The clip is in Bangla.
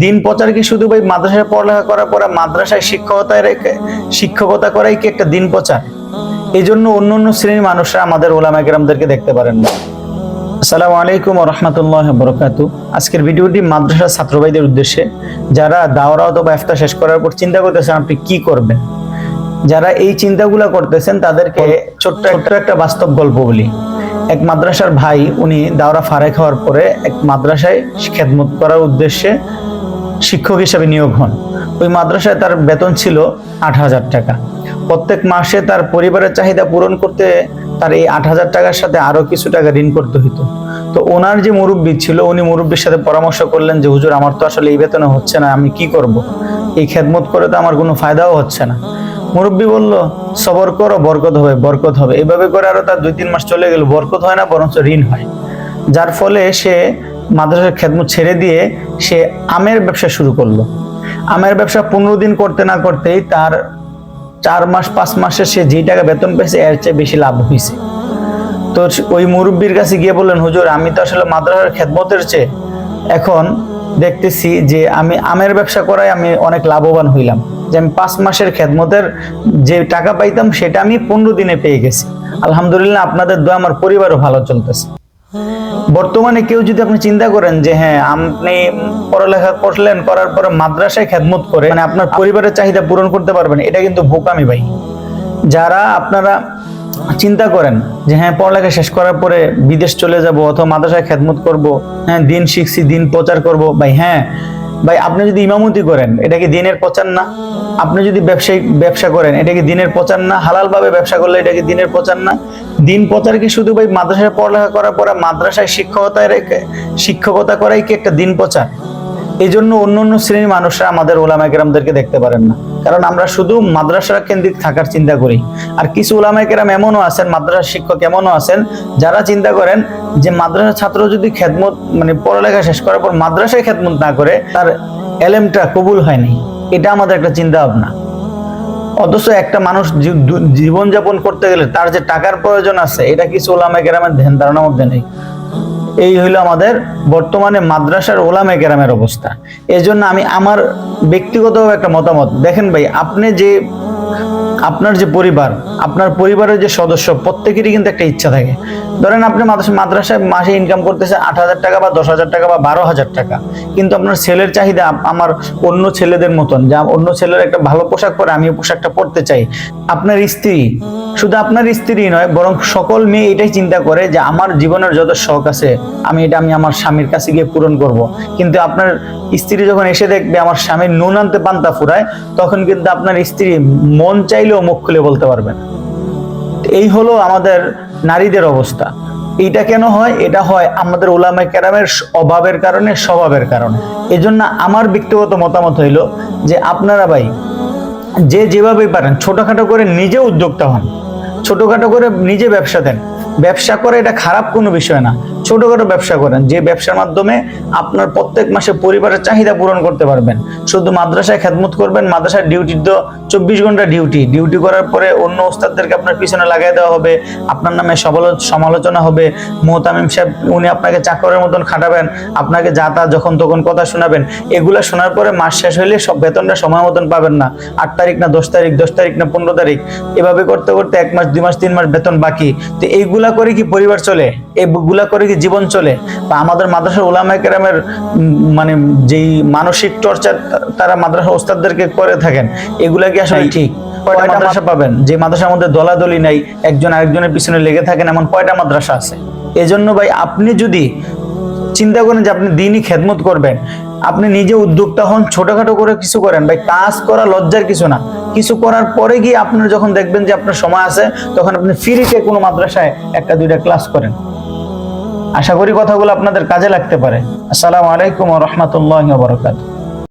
দিন প্রচার কি শুধু ভাই মাদ্রাসায় পড়ালেখা করার পরে মাদ্রাসায় শিক্ষকতা করাই কি একটা দিন প্রচার? এই জন্য অন্য অন্য শ্রেণীর মানুষরা আমাদের ওলামা কেরামদেরকে দেখতে পারেন না। আসসালামু আলাইকুম ওয়া রাহমাতুল্লাহি ওয়া বারাকাতুহু। আজকের ভিডিওটি মাদ্রাসার ছাত্র ভাইদের উদ্দেশ্যে, যারা দাওরা অথবা ইফতার শেষ করার পর চিন্তা করতেছেন আপনি কি করবেন। যারা এই চিন্তাগুলো করতেছেন তাদেরকে ছোট্ট একটা বাস্তব গল্প বলি। এক মাদ্রাসার ভাই, উনি দাওরা ফারেক হওয়ার পরে এক মাদ্রাসায় খেদমত করার উদ্দেশ্যে শিক্ষক হিসেবে নিয়োগ হন। ওই মাদ্রাসায় তার বেতন ছিল ৮,০০০ টাকা। প্রত্যেক মাসে তার পরিবারের চাহিদা পূরণ করতে তার এই ৮,০০০ টাকার সাথে আরো কিছু টাকা ঋণ করতে হতো। তো ওনার যে মুরব্বী ছিল, উনি মুরব্বীর সাথে পরামর্শ করলেন যে হুজুর, আমার তো আসলে এই বেতনে হচ্ছে না, আমি কি করব? এই খেদমত করে তো আমার কোনো ফায়দাও হচ্ছে না। মুরব্বী বলল, সবর করো, বরকত হবে, বরকত হবে। এভাবে করে আরো তার ২-৩ মাস চলে গেল, বরকত হয় না বরঞ্চ ঋণ হয়। যার ফলে সে মাদ্রাসার খেদমত ছেড়ে দিয়ে সে আমের ব্যবসা শুরু করলো। আমের ব্যবসা ১৫ দিন করতে না করতেই তার ৪ মাস ৫ মাসে সে যেই টাকা বেতন পেয়েছে এর চেয়ে বেশি লাভ হয়েছে। তো ওই মুরব্বীর কাছে গিয়ে বললেন, হুজুর, আমি তো আসলে মাদ্রাসার খেদমতের চেয়ে এখন দেখতেছি যে আমি আমের ব্যবসা করায় আমি অনেক লাভবান হইলাম, যে আমি ৫ মাসের খেদমতের যে টাকা পাইতাম সেটা আমি ১৫ দিনে পেয়ে গেছি। আলহামদুলিল্লাহ, আপনাদের দোয়া আমার পরিবারও ভালো চলতেছে। বর্তমানে কেউ যদি আপনি চিন্তা করেন যে হ্যাঁ, আপনি পড়ালেখা করলেন, করার পরে মাদ্রাসায় খেদমত করে মানে আপনার পরিবারের চাহিদা পূরণ করতে পারবেন, এটা কিন্তু বোকামি ভাই। যারা আপনারা চিন্তা করেন যে হ্যাঁ, পড়ালেখা শেষ করার পরে বিদেশ চলে যাব অথবা মাদ্রাসায় খেদমত করব, হ্যাঁ দিন শিখছি, দিন প্রচার করব, ভাই হ্যাঁ ভাই, আপনি যদি ইমামতি করেন এটা কি দিনের প্রচার না? আপনি যদি ব্যবসা করেন এটা কি দিনের প্রচার না? হালাল ভাবে ব্যবসা করলে এটা কি দিনের প্রচার না? দিন প্রচার কি শুধু ভাই মাদ্রাসায় পড়ালেখা করার পরে মাদ্রাসায় শিক্ষকতা করাই কি একটা দিন প্রচার? এই জন্য অন্য অন্য শ্রেণীর মানুষরা আমাদের ওলামা কেরামদেরকে দেখতে পারেন না, কারণ আমরা শুধু মাদ্রাসা কেন্দ্রিক থাকার চিন্তা করি। আর কিছু ওলামা কেরাম এমনও আছেন, মাদ্রাসা শিক্ষক এমনও আছেন, যারা চিন্তা করেন যে মাদ্রাসার ছাত্র যদি খেদমত মানে পড়ালেখা শেষ করার পর মাদ্রাসায় খেদমত না করে তার এলেমটা কবুল হয়নি, এটা আমাদের একটা চিন্তা ভাবনা। অথচ একটা মানুষ জীবনযাপন করতে গেলে তার যে টাকার প্রয়োজন আছে, এটা কিছু ওলামা কেরামের ধ্যান ধারণার মধ্যে নেই। এই হইলো আমাদের বর্তমানে মাদ্রাসার ওলামা কেরামের অবস্থা। এই জন্য আমি আমার ব্যক্তিগতভাবে একটা মতামত, দেখেন ভাই, আপনার যে পরিবার, আপনার পরিবারের যে সদস্য, প্রত্যেকেরই কিন্তু একটা ইচ্ছা থাকে। ধরেন আপনি মাদ্রাসায় মাসে ইনকাম করতেছেন ৮,০০০ টাকা বা ১০,০০০ টাকা বা ১২,০০০ টাকা, কিন্তু আপনার ছেলের চাহিদা আমার অন্য ছেলেদের মতন, যা অন্য ছেলের একটা ভালো পোশাক পরে আমিও পোশাকটা পরতে চাই। আপনার স্ত্রী, শুধু আপনার স্ত্রী নয় বরং সকল মেয়ে এটাই চিন্তা করে যে আমার জীবনের যত শখ আছে আমি আমার স্বামীর কাছে গিয়ে পূরণ করব। কিন্তু আপনার স্ত্রী যখন এসে দেখবে আমার স্বামীর নুন আনতে পান্তা ফুরায়, তখন কিন্তু আপনার স্ত্রী মন চাইলেও মুখ খুলে বলতে পারবে না। এই হলো আমাদের নারীদের অবস্থা। এইটা কেন হয়? এটা হয় আমাদের ওলামা কেরামের অভাবের কারণে, স্বভাবের কারণে। এই জন্য আমার ব্যক্তিগত মতামত হইল যে আপনারা ভাই যে যেভাবেই পারেন ছোটখাটো করে নিজে উদ্যোক্তা হন, ছোটখাটো করে নিজে ব্যবসা দেন। ব্যবসা করে এটা খারাপ কোনো বিষয় না, ছোটখাটো ব্যবসা করেন, যে ব্যবসার মাধ্যমে আপনার প্রত্যেক মাসে পরিবারের চাহিদা পূরণ করতে পারবেন। শুধু মাদ্রাসায় খেদমত করবেন, মাদ্রাসার ডিউটি তো ২৪ ঘন্টা ডিউটি করার পরে অন্য ওস্তাদদেরকে আপনার পিছনে লাগাই দেওয়া হবে, আপনার নামে সমালোচনা হবে, মুহতামিম সাহেব উনি আপনাকে চাকরের মতন খাটাবেন, আপনাকে যা তা যখন তখন কথা শোনাবেন। এগুলা শোনার পরে মাস শেষ হইলে সব বেতনটা সময় মতন পাবেন না। ৮ তারিখ না ১০ তারিখ, ১০ তারিখ না ১৫ তারিখ, এভাবে করতে করতে ১ মাস ২ মাস ৩ মাস বেতন বাকি। তো এইগুলা করে কি পরিবার চলে? এইগুলা করে কি জীবন চলে? বা আমাদের মাদ্রাসার ওলামা কেরামের মানে যেই মানসিক টর্চার তারা মাদ্রাসা ওস্তাদদেরকে করে থাকেন, এগুলা কি আসলে ঠিক? কয়টা মাদ্রাসা পাবেন যে মাদ্রাসার মধ্যে দলাদলি নাই, একজন আরেকজনের পিছনে লেগে থাকেন, এমন কয়টা মাদ্রাসা আছে? এজন্য ভাই, আপনি যদি চিন্তা করেন যে আপনি দিনই খেদমত করবেন, আপনি নিজে উদ্যোক্তা হন, ছোটখাটো করে কিছু করেন। ভাই, কাজ করা লজ্জার কিছু না। কিছু করার পরে গিয়ে আপনার যখন দেখবেন যে আপনার সময় আছে, তখন আপনি ফ্রিতে কোনো মাদ্রাসায় ১টা ২টা ক্লাস করেন। আশা করি কথাগুলো আপনাদের কাজে লাগতে পারে। আসসালামু আলাইকুম ওয়া রাহমাতুল্লাহি ওয়া বারাকাতুহু।